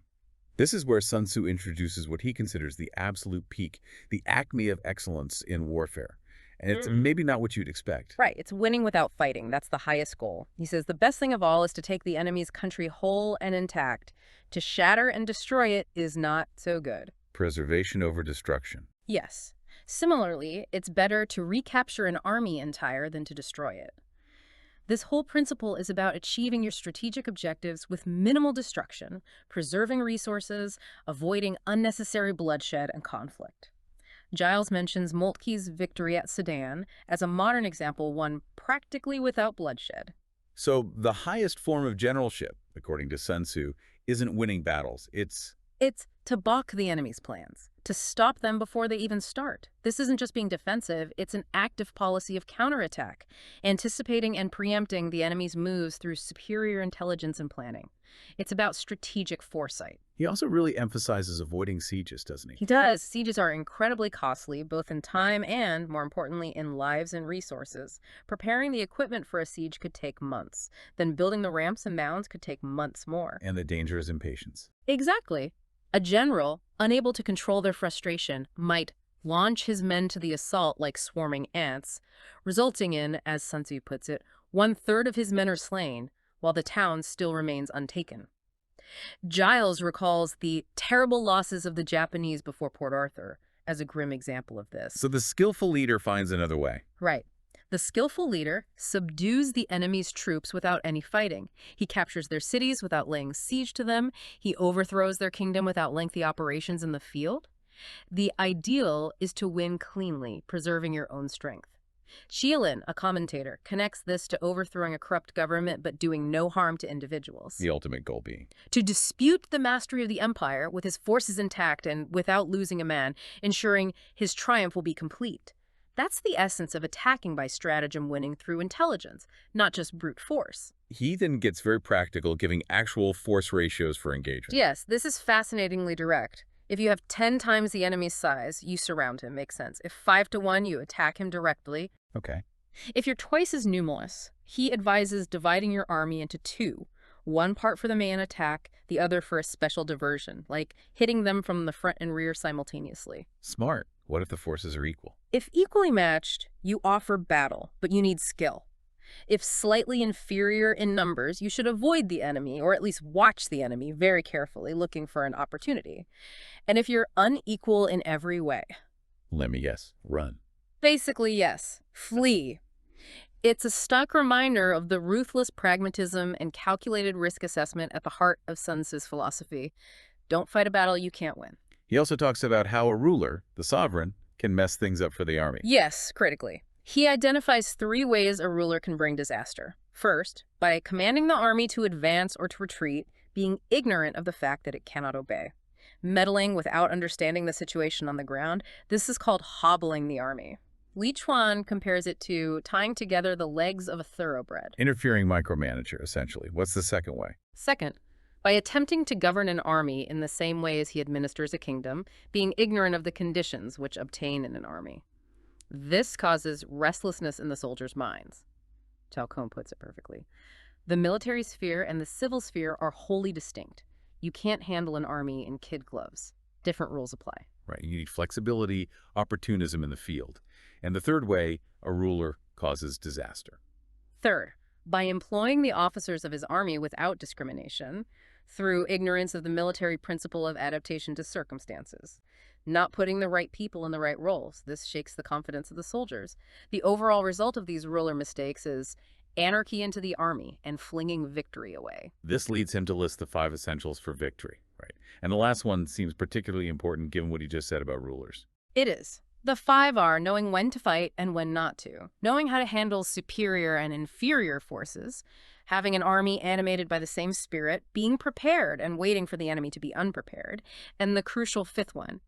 This is where Sun Tzu introduces what he considers the absolute peak, the acme of excellence in warfare. And it's maybe not what you'd expect. Right, it's winning without fighting. That's the highest goal. He says the best thing of all is to take the enemy's country whole and intact. To shatter and destroy it is not so good. Preservation over destruction. Yes. Similarly, it's better to recapture an army entire than to destroy it. This whole principle is about achieving your strategic objectives with minimal destruction, preserving resources, avoiding unnecessary bloodshed and conflict. Giles mentions Moltke's victory at Sedan as a modern example won practically without bloodshed. So the highest form of generalship, according to Sun Tzu, isn't winning battles. It's to balk the enemy's plans, to stop them before they even start. This isn't just being defensive, it's an active policy of counterattack, anticipating and preempting the enemy's moves through superior intelligence and planning. It's about strategic foresight. He also really emphasizes avoiding sieges, doesn't he? He does. Sieges are incredibly costly, both in time and, more importantly, in lives and resources. Preparing the equipment for a siege could take months. Then building the ramps and mounds could take months more. And the danger is impatience. Exactly. A general, unable to control their frustration, might launch his men to the assault like swarming ants, resulting in, as Sun Tzu puts it, 1/3 of his men are slain, while the town still remains untaken. Giles recalls the terrible losses of the Japanese before Port Arthur as a grim example of this. So the skillful leader finds another way. Right. The skillful leader subdues the enemy's troops without any fighting. He captures their cities without laying siege to them. He overthrows their kingdom without lengthy operations in the field. The ideal is to win cleanly, preserving your own strength. CHUAN, a commentator, connects this to overthrowing a corrupt government but doing no harm to individuals. The ultimate goal being To dispute the mastery of the empire with his forces intact and without losing a man, ensuring his triumph will be complete. That's the essence of attacking by stratagem, winning through intelligence, not just brute force. He then gets very practical, giving actual force ratios for engagement. Yes, this is fascinatingly direct. If you have 10 times the enemy's size, you surround him, makes sense. If 5-to-1, you attack him directly. Okay. If you're twice as numerous, he advises dividing your army into 2. One part for the main attack, the other for a special diversion, like hitting them from the front and rear simultaneously. Smart. What if the forces are equal? If equally matched, you offer battle, but you need skill. If slightly inferior in numbers, you should avoid the enemy, or at least watch the enemy very carefully, looking for an opportunity. And if you're unequal in every way, Let me guess. Run. basically, yes, flee. It's a stark reminder of the ruthless pragmatism and calculated risk assessment at the heart of Sun Tzu's philosophy. Don't fight a battle you can't win. He also talks about how a ruler, the sovereign, can mess things up for the army. Yes, critically. He identifies 3 ways a ruler can bring disaster. First, by commanding the army to advance or to retreat, being ignorant of the fact that it cannot obey. Meddling without understanding the situation on the ground, this is called hobbling the army. CHUAN compares it to tying together the legs of a thoroughbred. Interfering micromanager, essentially. What's the second way? Second, by attempting to govern an army in the same way as he administers a kingdom, being ignorant of the conditions which obtain in an army. This causes restlessness in the soldiers' minds. Chalcone puts it perfectly. The military sphere and the civil sphere are wholly distinct. You can't handle an army in kid gloves. Different rules apply. Right. You need flexibility, opportunism in the field. And the third way, a ruler causes disaster. Third, by employing the officers of his army without discrimination, through ignorance of the military principle of adaptation to circumstances. Not putting the right people in the right roles. This shakes the confidence of the soldiers. The overall result of these ruler mistakes is anarchy into the army and flinging victory away. This leads him to list the 5 essentials for victory, right? And the last one seems particularly important given what he just said about rulers. It is. The 5 are knowing when to fight and when not to, knowing how to handle superior and inferior forces, having an army animated by the same spirit, being prepared and waiting for the enemy to be unprepared, and the crucial 5th one,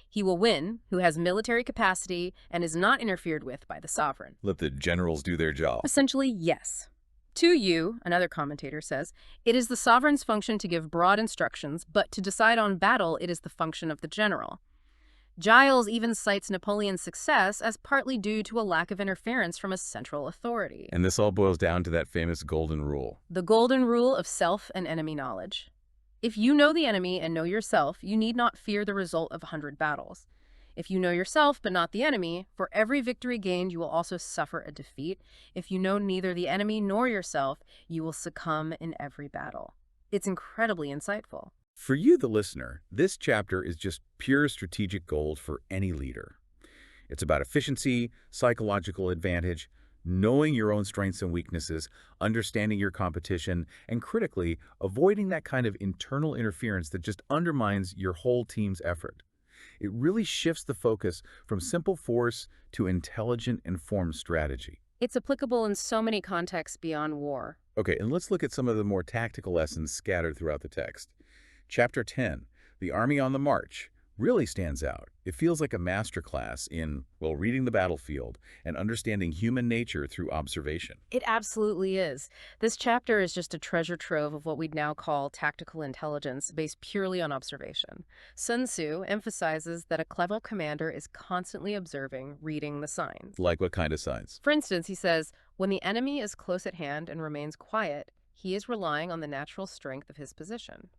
He will win who has military capacity and is not interfered with by the sovereign. Let the generals do their job. Essentially, yes. To you, another commentator says, it is the sovereign's function to give broad instructions, but to decide on battle, it is the function of the general. Giles even cites Napoleon's success as partly due to a lack of interference from a central authority. And this all boils down to that famous golden rule. The golden rule of self and enemy knowledge. If you know the enemy and know yourself, you need not fear the result of 100 battles. If you know yourself but not the enemy, for every victory gained you will also suffer a defeat. If you know neither the enemy nor yourself, you will succumb in every battle. It's incredibly insightful. For you, the listener, this chapter is just pure strategic gold for any leader. It's about efficiency, psychological advantage, knowing your own strengths and weaknesses, understanding your competition, and critically, avoiding that kind of internal interference that just undermines your whole team's effort. It really shifts the focus from simple force to intelligent, informed strategy. It's applicable in so many contexts beyond war. Okay, and let's look at some of the more tactical lessons scattered throughout the text. Chapter 10, The Army on the March, really stands out. It feels like a masterclass in, well, reading the battlefield and understanding human nature through observation. It absolutely is. This chapter is just a treasure trove of what we'd now call tactical intelligence based purely on observation. Sun Tzu emphasizes that a clever commander is constantly observing, reading the signs. Like what kind of signs? For instance, he says, when the enemy is close at hand and remains quiet, he is relying on the natural strength of his position.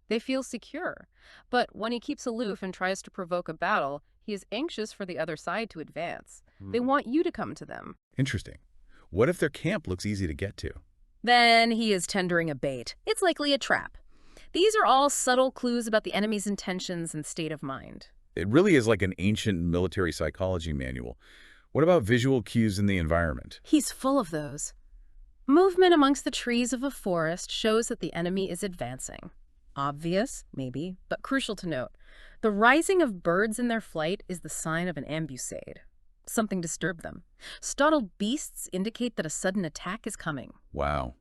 They feel secure, but when he keeps aloof and tries to provoke a battle, he is anxious for the other side to advance. They want you to come to them. Interesting. What if their camp looks easy to get to? Then he is tendering a bait. It's likely a trap. These are all subtle clues about the enemy's intentions and state of mind. It really is like an ancient military psychology manual. What about visual cues in the environment? He's full of those. Movement amongst the trees of a forest shows that the enemy is advancing. Obvious, maybe, but crucial to note. The rising of birds in their flight is the sign of an ambuscade. Something disturbed them. Startled beasts indicate that a sudden attack is coming. Wow.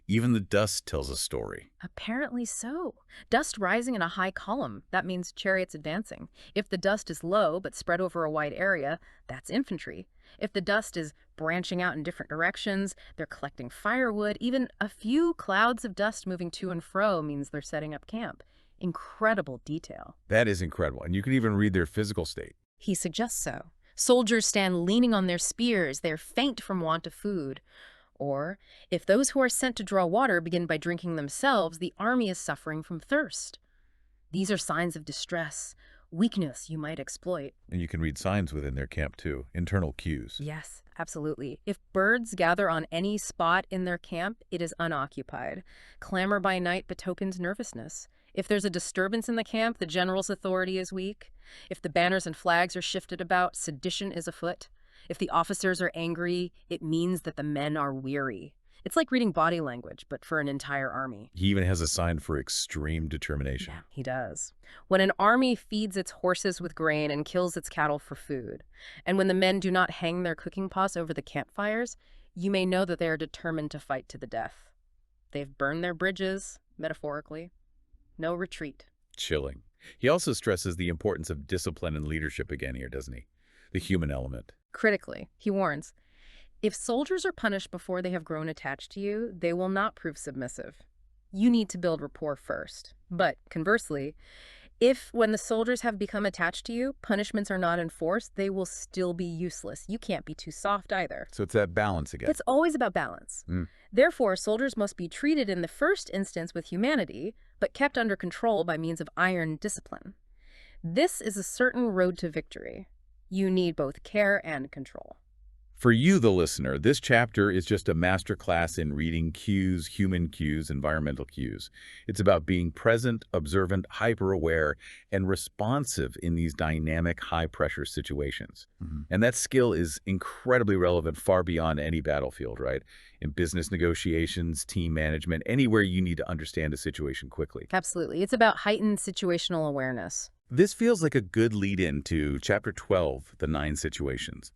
Even the dust tells a story. Apparently so. Dust rising in a high column, that means chariots advancing. If the dust is low but spread over a wide area, that's infantry. If the dust is branching out in different directions, they're collecting firewood. Even a few clouds of dust moving to and fro means they're setting up camp. Incredible detail. That is incredible. And you can even read their physical state. He suggests so. Soldiers stand leaning on their spears. They're faint from want of food. Or, if those who are sent to draw water begin by drinking themselves, the army is suffering from thirst. These are signs of distress, weakness you might exploit. And you can read signs within their camp too, internal cues. Yes, absolutely. If birds gather on any spot in their camp, it is unoccupied. Clamor by night betokens nervousness. If there's a disturbance in the camp, the general's authority is weak. If the banners and flags are shifted about, sedition is afoot. If the officers are angry, it means that the men are weary. It's like reading body language, but for an entire army. He even has a sign for extreme determination. Yeah, he does. When an army feeds its horses with grain and kills its cattle for food, and when the men do not hang their cooking pots over the campfires, you may know that they are determined to fight to the death. They've burned their bridges, metaphorically. No retreat. Chilling. He also stresses the importance of discipline and leadership again here, doesn't he? The human element. Critically, he warns, if soldiers are punished before they have grown attached to you, they will not prove submissive. You need to build rapport first. But conversely, if when the soldiers have become attached to you, punishments are not enforced, they will still be useless. You can't be too soft either. So it's that balance again. It's always about balance. Therefore, soldiers must be treated in the first instance with humanity, but kept under control by means of iron discipline. This is a certain road to victory. You need both care and control. For you, the listener, this chapter is just a masterclass in reading cues, human cues, environmental cues. It's about being present, observant, hyper-aware, and responsive in these dynamic, high-pressure situations. And that skill is incredibly relevant far beyond any battlefield, right? In business negotiations, team management, anywhere you need to understand a situation quickly. Absolutely. It's about heightened situational awareness. This feels like a good lead-in to Chapter 12, The 9 Situations.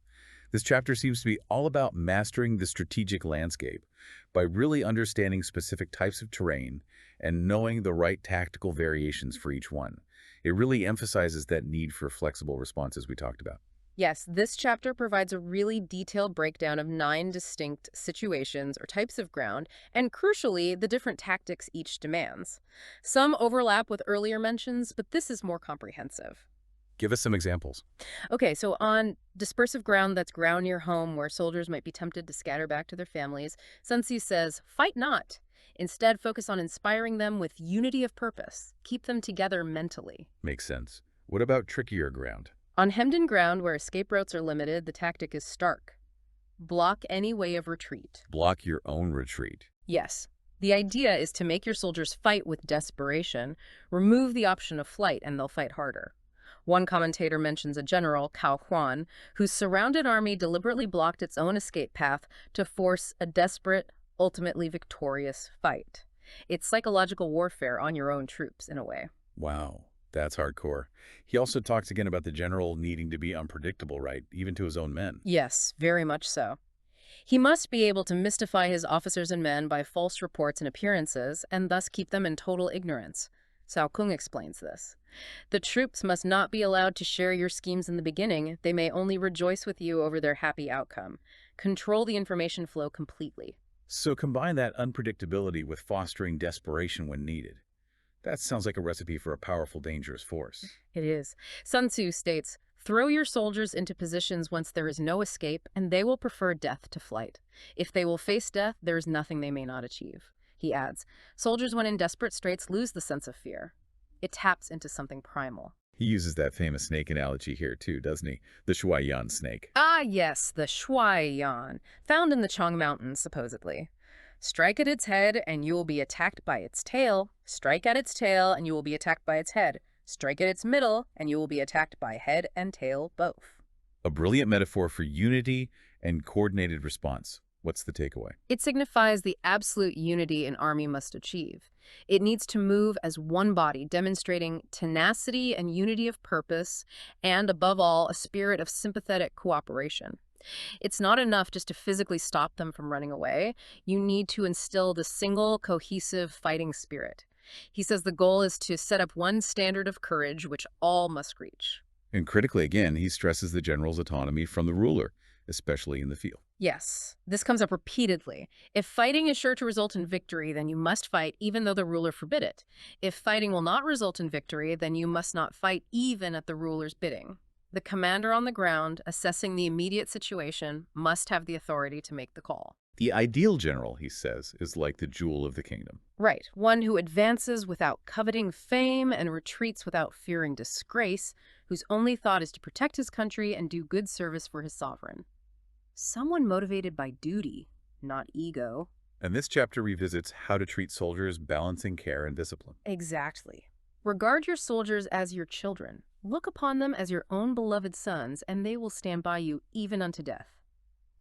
This chapter seems to be all about mastering the strategic landscape by really understanding specific types of terrain and knowing the right tactical variations for each one. It really emphasizes that need for flexible responses we talked about. Yes, this chapter provides a really detailed breakdown of 9 distinct situations or types of ground, and crucially, the different tactics each demands. Some overlap with earlier mentions, but this is more comprehensive. Give us some examples. Okay, so on dispersive ground, that's ground near home where soldiers might be tempted to scatter back to their families, Sun Tzu says, fight not. Instead, focus on inspiring them with unity of purpose. Keep them together mentally. Makes sense. What about trickier ground? On hemmed-in ground where escape routes are limited, the tactic is stark. Block any way of retreat. Block your own retreat. Yes. The idea is to make your soldiers fight with desperation, remove the option of flight, and they'll fight harder. One commentator mentions a general, CHUAN, whose surrounded army deliberately blocked its own escape path to force a desperate, ultimately victorious fight. It's psychological warfare on your own troops, in a way. Wow, that's hardcore. He also talks again about the general needing to be unpredictable, right? Even to his own men. Yes, very much so. He must be able to mystify his officers and men by false reports and appearances, and thus keep them in total ignorance. Cao Kung explains this. The troops must not be allowed to share your schemes in the beginning. They may only rejoice with you over their happy outcome. Control the information flow completely. So combine that unpredictability with fostering desperation when needed. That sounds like a recipe for a powerful, dangerous force. It is. Sun Tzu states, throw your soldiers into positions whence there is no escape, and they will prefer death to flight. If they will face death, there is nothing they may not achieve. He adds, soldiers when in desperate straits lose the sense of fear. It taps into something primal. He uses that famous snake analogy here too, doesn't he? The CHUAN snake. Ah, yes, the SHIH, found in the Chong Mountains, supposedly. Strike at its head, and you will be attacked by its tail. Strike at its tail, and you will be attacked by its head. Strike at its middle, and you will be attacked by head and tail both. A brilliant metaphor for unity and coordinated response. What's the takeaway? It signifies the absolute unity an army must achieve. It needs to move as one body, demonstrating tenacity and unity of purpose, and above all, a spirit of sympathetic cooperation. It's not enough just to physically stop them from running away. You need to instill the single, cohesive fighting spirit. He says the goal is to set up one standard of courage which all must reach. And critically, again, he stresses the general's autonomy from the ruler, especially in the field. Yes, this comes up repeatedly. If fighting is sure to result in victory, then you must fight even though the ruler forbid it. If fighting will not result in victory, then you must not fight even at the ruler's bidding. The commander on the ground, assessing the immediate situation, must have the authority to make the call. The ideal general, he says, is like the jewel of the kingdom. Right, one who advances without coveting fame and retreats without fearing disgrace, whose only thought is to protect his country and do good service for his sovereign. Someone motivated by duty, not ego. And this chapter revisits how to treat soldiers, balancing care and discipline. Exactly. Regard your soldiers as your children. Look upon them as your own beloved sons, and they will stand by you even unto death.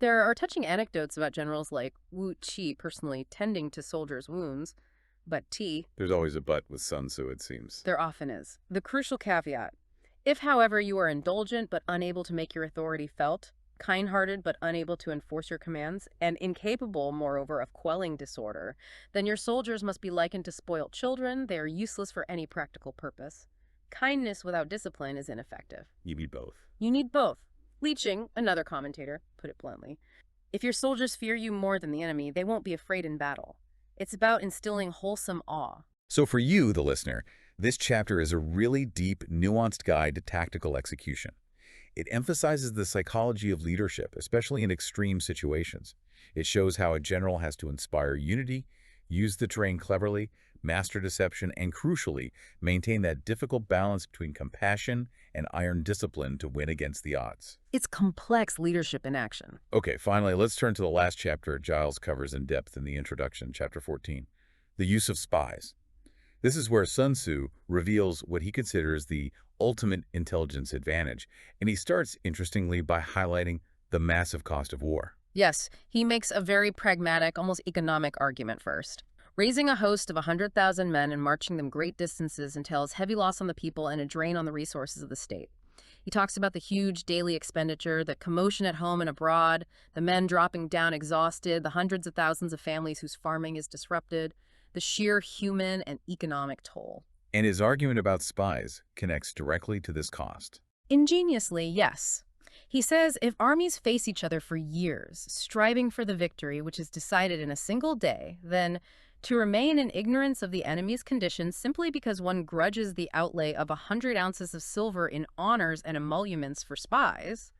There are touching anecdotes about generals like Wu Qi personally tending to soldiers' wounds, but There's always a but with Sun Tzu, it seems. there often is. The crucial caveat. If, however, you are indulgent but unable to make your authority felt, kind-hearted but unable to enforce your commands, and incapable, moreover, of quelling disorder, then your soldiers must be likened to spoilt children. They are useless for any practical purpose. Kindness without discipline is ineffective. You need both. You need both. Leeching, another commentator, put it bluntly. If your soldiers fear you more than the enemy, they won't be afraid in battle. It's about instilling wholesome awe. So for you, the listener, this chapter is a really deep, nuanced guide to tactical execution. It emphasizes the psychology of leadership, especially in extreme situations. It shows how a general has to inspire unity, use the terrain cleverly, master deception, and crucially, maintain that difficult balance between compassion and iron discipline to win against the odds. It's complex leadership in action. Okay, finally, let's turn to the last chapter Giles covers in depth in the introduction, chapter 14, the use of spies. This is where Sun Tzu reveals what he considers the ultimate intelligence advantage, and he starts, interestingly, by highlighting the massive cost of war. Yes, he makes a very pragmatic, almost economic argument first. Raising a host of 100,000 men and marching them great distances entails heavy loss on the people and a drain on the resources of the state. He talks about the huge daily expenditure, the commotion at home and abroad, the men dropping down exhausted, the hundreds of thousands of families whose farming is disrupted, the sheer human and economic toll. And his argument about spies connects directly to this cost. Ingeniously, yes. He says if armies face each other for years, striving for the victory which is decided in a single day, then to remain in ignorance of the enemy's conditions simply because one grudges the outlay of 100 ounces of silver in honors and emoluments for spies,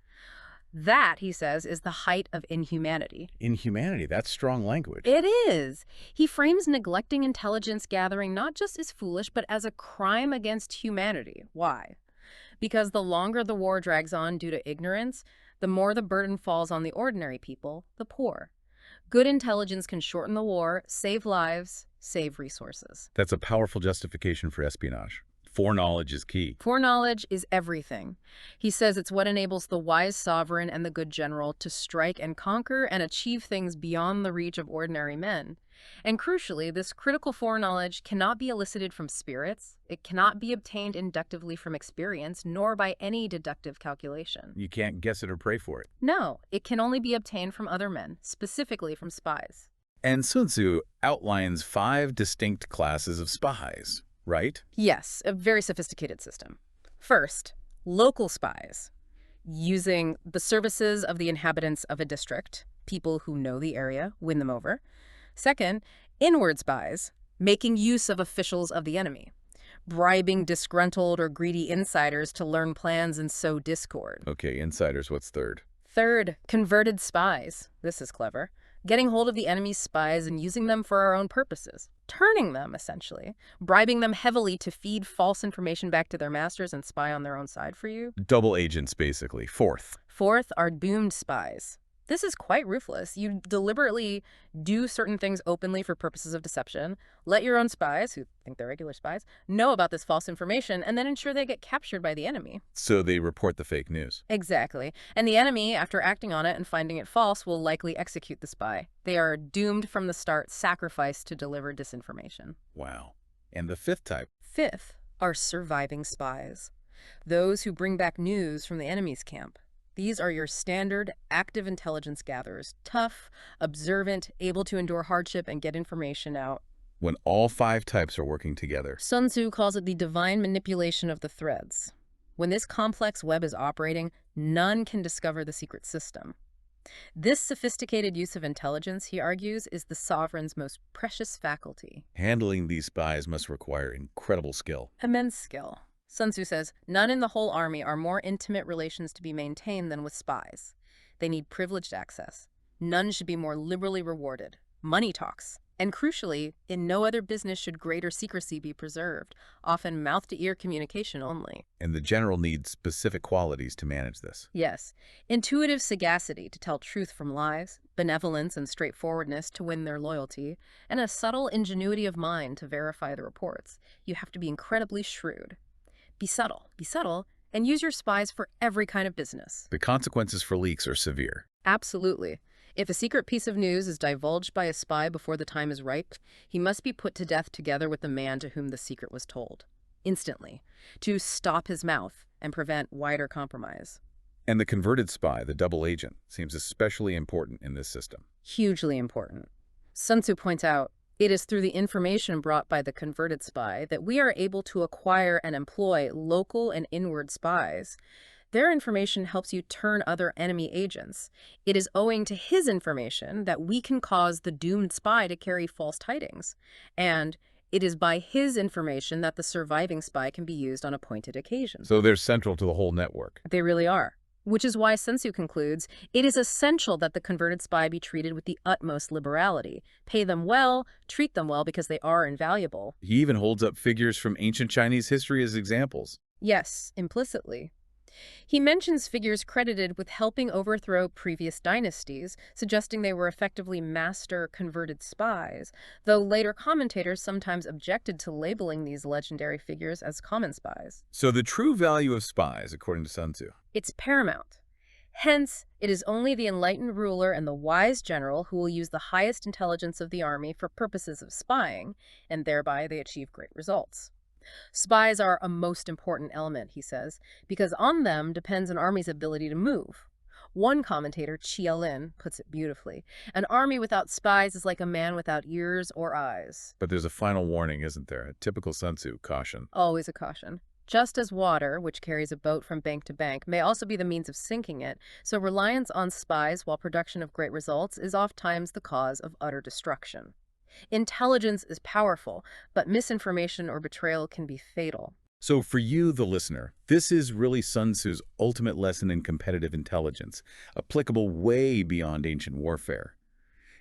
that, he says, is the height of inhumanity. Inhumanity, that's strong language. It is. He frames neglecting intelligence gathering not just as foolish, but as a crime against humanity. Why? Because the longer the war drags on due to ignorance, the more the burden falls on the ordinary people, the poor. Good intelligence can shorten the war, save lives, save resources. That's a powerful justification for espionage. Foreknowledge is key. Foreknowledge is everything. He says it's what enables the wise sovereign and the good general to strike and conquer and achieve things beyond the reach of ordinary men. And crucially, this critical foreknowledge cannot be elicited from spirits, it cannot be obtained inductively from experience, nor by any deductive calculation. You can't guess it or pray for it. No, it can only be obtained from other men, specifically from spies. And Sun Tzu outlines 5 distinct classes of spies, right? Yes, a very sophisticated system. First, local spies, using the services of the inhabitants of a district, people who know the area, win them over. Second, inward spies, making use of officials of the enemy, bribing disgruntled or greedy insiders to learn plans and sow discord. Okay, insiders, what's third? Third, converted spies. This is clever. Getting hold of the enemy's spies and using them for our own purposes. Turning them, essentially. Bribing them heavily to feed false information back to their masters and spy on their own side for you. Double agents, basically. Fourth. Fourth are doomed spies. This is quite ruthless. You deliberately do certain things openly for purposes of deception, let your own spies, who think they're regular spies, know about this false information, and then ensure they get captured by the enemy. So they report the fake news. Exactly. And the enemy, after acting on it and finding it false, will likely execute the spy. They are doomed from the start, sacrificed to deliver disinformation. Wow. And the fifth type? Fifth are surviving spies. Those who bring back news from the enemy's camp. These are your standard, active intelligence gatherers, tough, observant, able to endure hardship and get information out. When all 5 types are working together. Sun Tzu calls it the divine manipulation of the threads. When this complex web is operating, none can discover the secret system. This sophisticated use of intelligence, he argues, is the sovereign's most precious faculty. Handling these spies must require incredible skill. Immense skill. Sun Tzu says, none in the whole army are more intimate relations to be maintained than with spies. They need privileged access. None should be more liberally rewarded. Money talks. And crucially, in no other business should greater secrecy be preserved, often mouth-to-ear communication only. And the general needs specific qualities to manage this. Yes. Intuitive sagacity to tell truth from lies, benevolence and straightforwardness to win their loyalty, and a subtle ingenuity of mind to verify the reports. You have to be incredibly shrewd. Be subtle, and use your spies for every kind of business. The consequences for leaks are severe. Absolutely. If a secret piece of news is divulged by a spy before the time is ripe, he must be put to death together with the man to whom the secret was told. Instantly. To stop his mouth and prevent wider compromise. And the converted spy, the double agent, seems especially important in this system. Hugely important. Sun Tzu points out, it is through the information brought by the converted spy that we are able to acquire and employ local and inward spies. Their information helps you turn other enemy agents. It is owing to his information that we can cause the doomed spy to carry false tidings. And it is by his information that the surviving spy can be used on appointed occasions. So they're central to the whole network. They really are. Which is why Sun Tzu concludes, it is essential that the converted spy be treated with the utmost liberality. Pay them well, treat them well because they are invaluable. He even holds up figures from ancient Chinese history as examples. Yes, implicitly. He mentions figures credited with helping overthrow previous dynasties, suggesting they were effectively master converted spies, though later commentators sometimes objected to labeling these legendary figures as common spies. So the true value of spies, according to Sun Tzu. It's paramount. Hence, it is only the enlightened ruler and the wise general who will use the highest intelligence of the army for purposes of spying, and thereby they achieve great results. Spies are a most important element, he says, because on them depends an army's ability to move. One commentator, Lin, puts it beautifully. An army without spies is like a man without ears or eyes. But there's a final warning, isn't there? A typical Sun Tzu caution. Always a caution. Just as water, which carries a boat from bank to bank, may also be the means of sinking it, so reliance on spies while production of great results is oftentimes the cause of utter destruction. Intelligence is powerful, but misinformation or betrayal can be fatal. So for you, the listener, this is really Sun Tzu's ultimate lesson in competitive intelligence, applicable way beyond ancient warfare.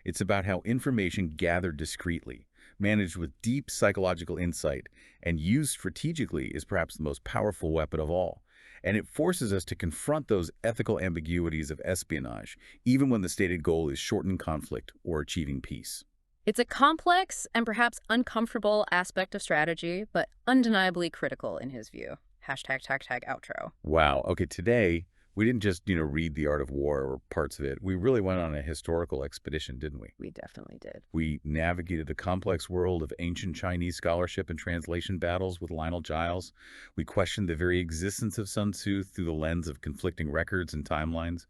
It's about how information gathered discreetly, managed with deep psychological insight, and used strategically is perhaps the most powerful weapon of all. And it forces us to confront those ethical ambiguities of espionage, even when the stated goal is shortening conflict or achieving peace. It's a complex and perhaps uncomfortable aspect of strategy, but undeniably critical in his view. #outro. Wow. Okay, today we didn't just, read The Art of War or parts of it. We really went on a historical expedition, didn't we? We definitely did. We navigated the complex world of ancient Chinese scholarship and translation battles with Lionel Giles. We questioned the very existence of Sun Tzu through the lens of conflicting records and timelines.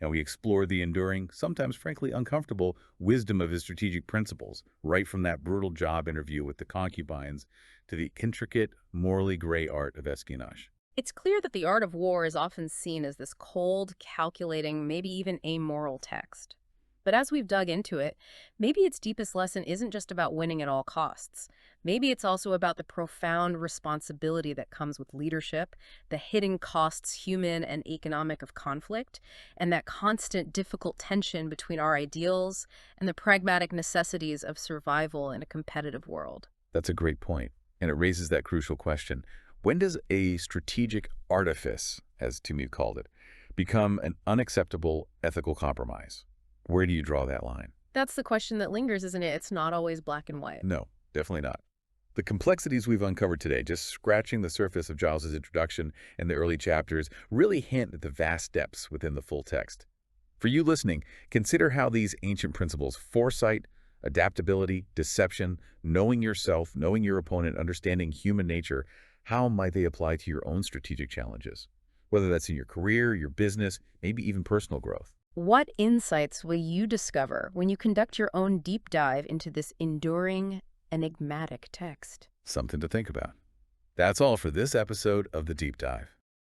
And we explored the enduring, sometimes frankly uncomfortable, wisdom of his strategic principles, right from that brutal job interview with the concubines to the intricate, morally gray art of espionage. It's clear that The Art of War is often seen as this cold, calculating, maybe even amoral text. But as we've dug into it, maybe its deepest lesson isn't just about winning at all costs. Maybe it's also about the profound responsibility that comes with leadership, the hidden costs, human and economic, of conflict, and that constant difficult tension between our ideals and the pragmatic necessities of survival in a competitive world. That's a great point, and it raises that crucial question. When does a strategic artifice, as Tzu called it, become an unacceptable ethical compromise? Where do you draw that line? That's the question that lingers, isn't it? It's not always black and white. No, definitely not. The complexities we've uncovered today, just scratching the surface of Giles's introduction and the early chapters, really hint at the vast depths within the full text. For you listening, consider how these ancient principles, foresight, adaptability, deception, knowing yourself, knowing your opponent, understanding human nature, how might they apply to your own strategic challenges? Whether that's in your career, your business, maybe even personal growth. What insights will you discover when you conduct your own deep dive into this enduring, enigmatic text? Something to think about. That's all for this episode of The Deep Dive.